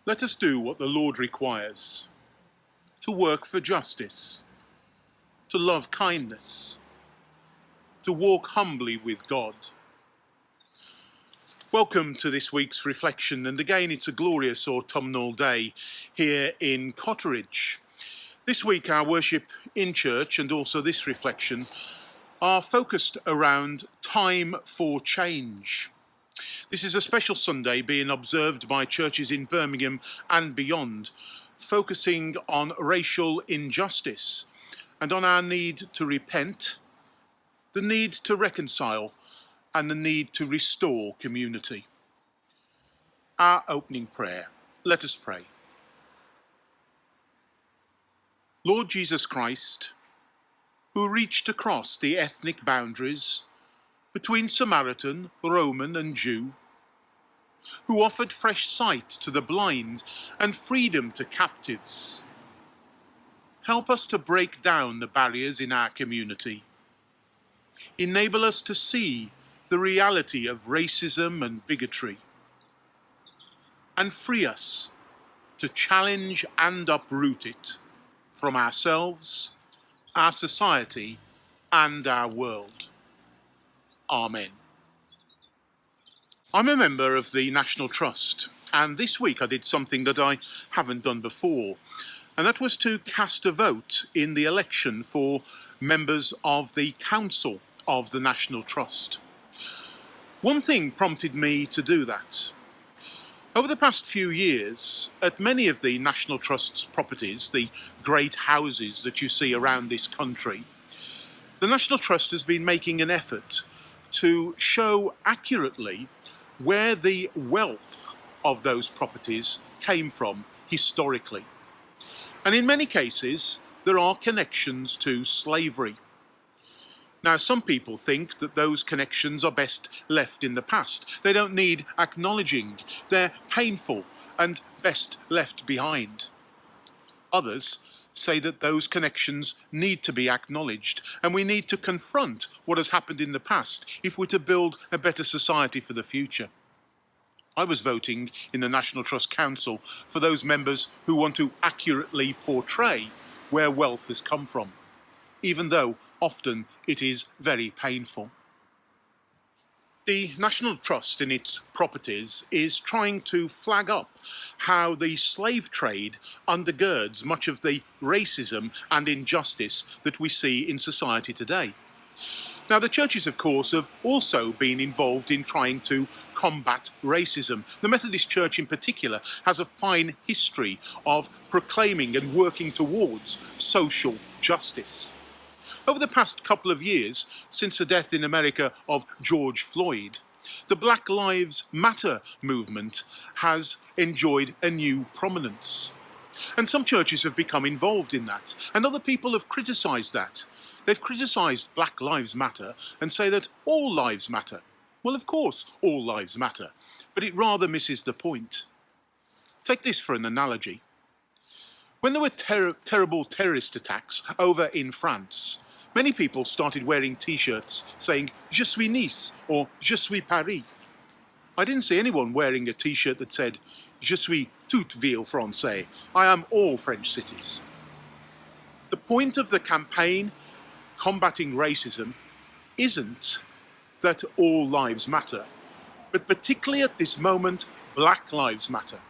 Let us do what the Lord requires, to work for justice, to love kindness, to walk humbly with God. Welcome to this week's reflection, and again it's a glorious autumnal day here in Cotteridge. This week our worship in church and also this reflection are focused around time for change. This is a special Sunday being observed by churches in Birmingham and beyond, focusing on racial injustice and on our need to repent, the need to reconcile, and the need to restore community. Our opening prayer. Let us pray. Lord Jesus Christ, who reached across the ethnic boundaries between Samaritan, Roman, and Jew, who offered fresh sight to the blind and freedom to captives. Help us to break down the barriers in our community. Enable us to see the reality of racism and bigotry, and free us to challenge and uproot it from ourselves, our society, and our world. Amen. I'm a member of the National Trust, and this week I did something that I haven't done before, and that was to cast a vote in the election for members of the Council of the National Trust. One thing prompted me to do that. Over the past few years, at many of the National Trust's properties, the great houses that you see around this country, the National Trust has been making an effort to show accurately where the wealth of those properties came from historically. And in many cases, there are connections to slavery. Now, some people think that those connections are best left in the past. They don't need acknowledging. They're painful and best left behind. Others say that those connections need to be acknowledged, and we need to confront what has happened in the past if we're to build a better society for the future. I was voting in the National Trust Council for those members who want to accurately portray where wealth has come from, even though often it is very painful. The National Trust in its properties is trying to flag up how the slave trade undergirds much of the racism and injustice that we see in society today. Now, the churches, of course, have also been involved in trying to combat racism. The Methodist Church in particular has a fine history of proclaiming and working towards social justice. Over the past couple of years, since the death in America of George Floyd, the Black Lives Matter movement has enjoyed a new prominence. And some churches have become involved in that, and other people have criticised that. They've criticised Black Lives Matter and say that all lives matter. Well, of course, all lives matter, but it rather misses the point. Take this for an analogy. When there were terrible terrorist attacks over in France, many people started wearing T-shirts saying, "Je suis Nice" or "Je suis Paris." I didn't see anyone wearing a T-shirt that said, "Je suis toute ville française." I am all French cities. The point of the campaign combating racism isn't that all lives matter, but particularly at this moment, Black Lives Matter.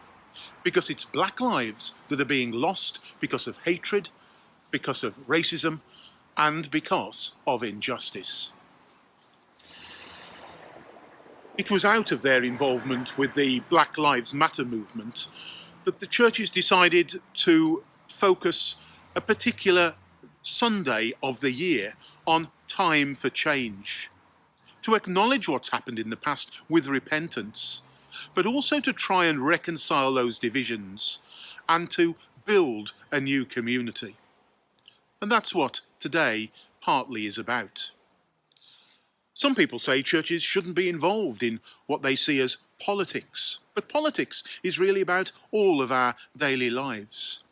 Because it's Black lives that are being lost because of hatred, because of racism, and because of injustice. It was out of their involvement with the Black Lives Matter movement that the churches decided to focus a particular Sunday of the year on time for change, to acknowledge what's happened in the past with repentance, but also to try and reconcile those divisions and to build a new community. And that's what today partly is about. Some people say churches shouldn't be involved in what they see as politics, but politics is really about all of our daily lives.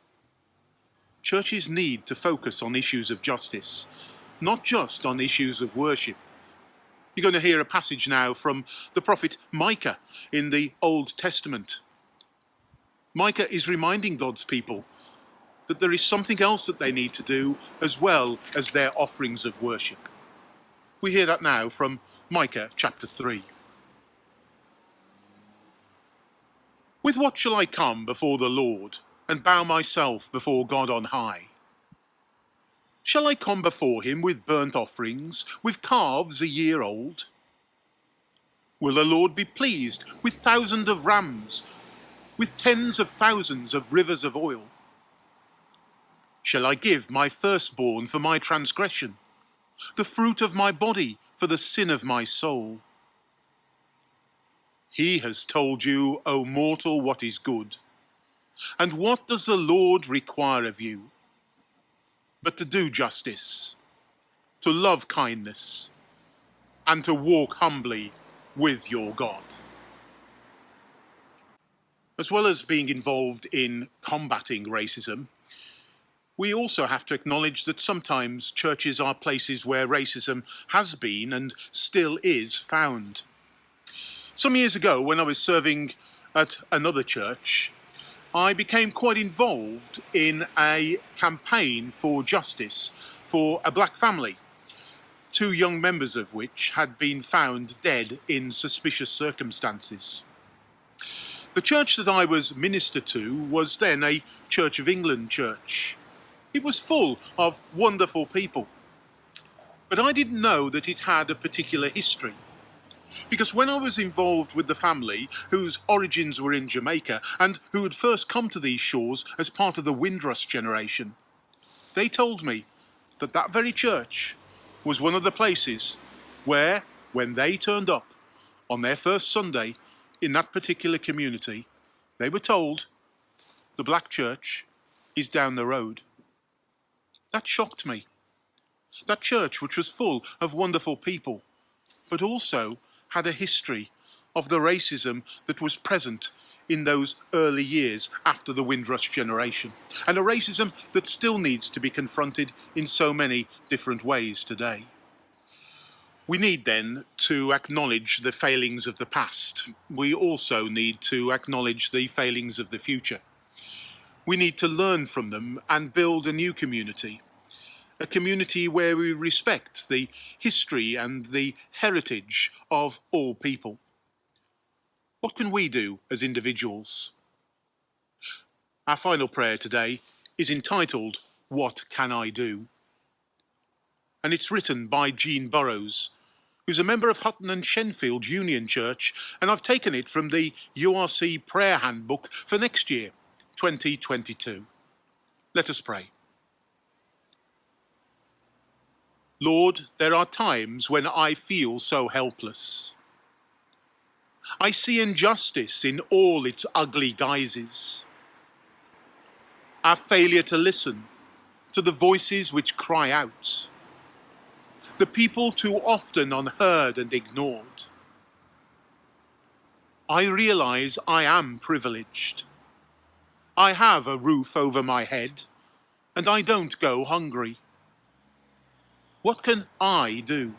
Churches need to focus on issues of justice, not just on issues of worship. You're going to hear a passage now from the prophet Micah in the Old Testament. Micah is reminding God's people that there is something else that they need to do as well as their offerings of worship. We hear that now from Micah chapter 3. With what shall I come before the Lord and bow myself before God on high? Shall I come before him with burnt offerings, with calves a year old? Will the Lord be pleased with thousands of rams, with tens of thousands of rivers of oil? Shall I give my firstborn for my transgression, the fruit of my body for the sin of my soul? He has told you, O mortal, what is good. And what does the Lord require of you? But to do justice, to love kindness, and to walk humbly with your God. As well as being involved in combating racism, we also have to acknowledge that sometimes churches are places where racism has been and still is found. Some years ago, when I was serving at another church, I became quite involved in a campaign for justice for a black family, 2 young members of which had been found dead in suspicious circumstances. The church that I was minister to was then a Church of England church. It was full of wonderful people, but I didn't know that it had a particular history. Because when I was involved with the family, whose origins were in Jamaica and who had first come to these shores as part of the Windrush generation, they told me that that very church was one of the places where, when they turned up on their first Sunday in that particular community, they were told, the black church is down the road. That shocked me. That church, which was full of wonderful people, but also had a history of the racism that was present in those early years after the Windrush generation, and a racism that still needs to be confronted in so many different ways today. We need then to acknowledge the failings of the past. We also need to acknowledge the failings of the future. We need to learn from them and build a new community. A community where we respect the history and the heritage of all people. What can we do as individuals? Our final prayer today is entitled, What Can I Do? And it's written by Jean Burrows, who's a member of Hutton and Shenfield Union Church, and I've taken it from the URC Prayer Handbook for next year, 2022. Let us pray. Lord, there are times when I feel so helpless. I see injustice in all its ugly guises. Our failure to listen to the voices which cry out. The people too often unheard and ignored. I realize I am privileged. I have a roof over my head, and I don't go hungry. What can I do?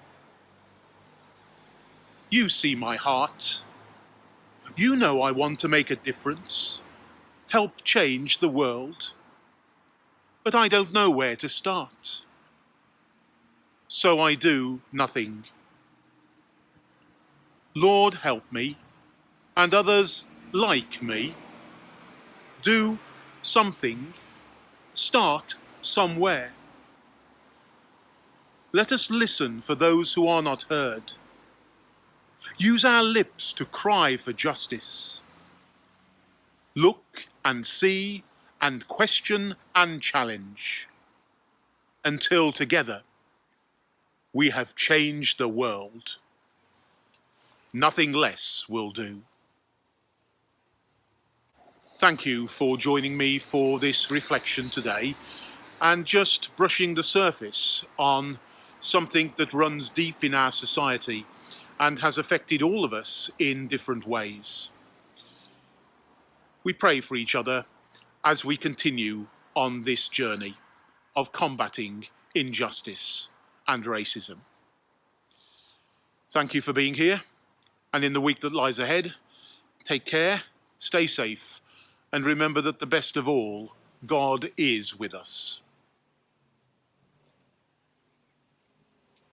You see my heart. You know I want to make a difference, help change the world. But I don't know where to start. So I do nothing. Lord, help me, and others like me. Do something. Start somewhere. Let us listen for those who are not heard. Use our lips to cry for justice. Look and see and question and challenge. Until together we have changed the world. Nothing less will do. Thank you for joining me for this reflection today and just brushing the surface on something that runs deep in our society and has affected all of us in different ways. We pray for each other as we continue on this journey of combating injustice and racism. Thank you for being here, and in the week that lies ahead, take care, stay safe, And remember that the best of all, God is with us.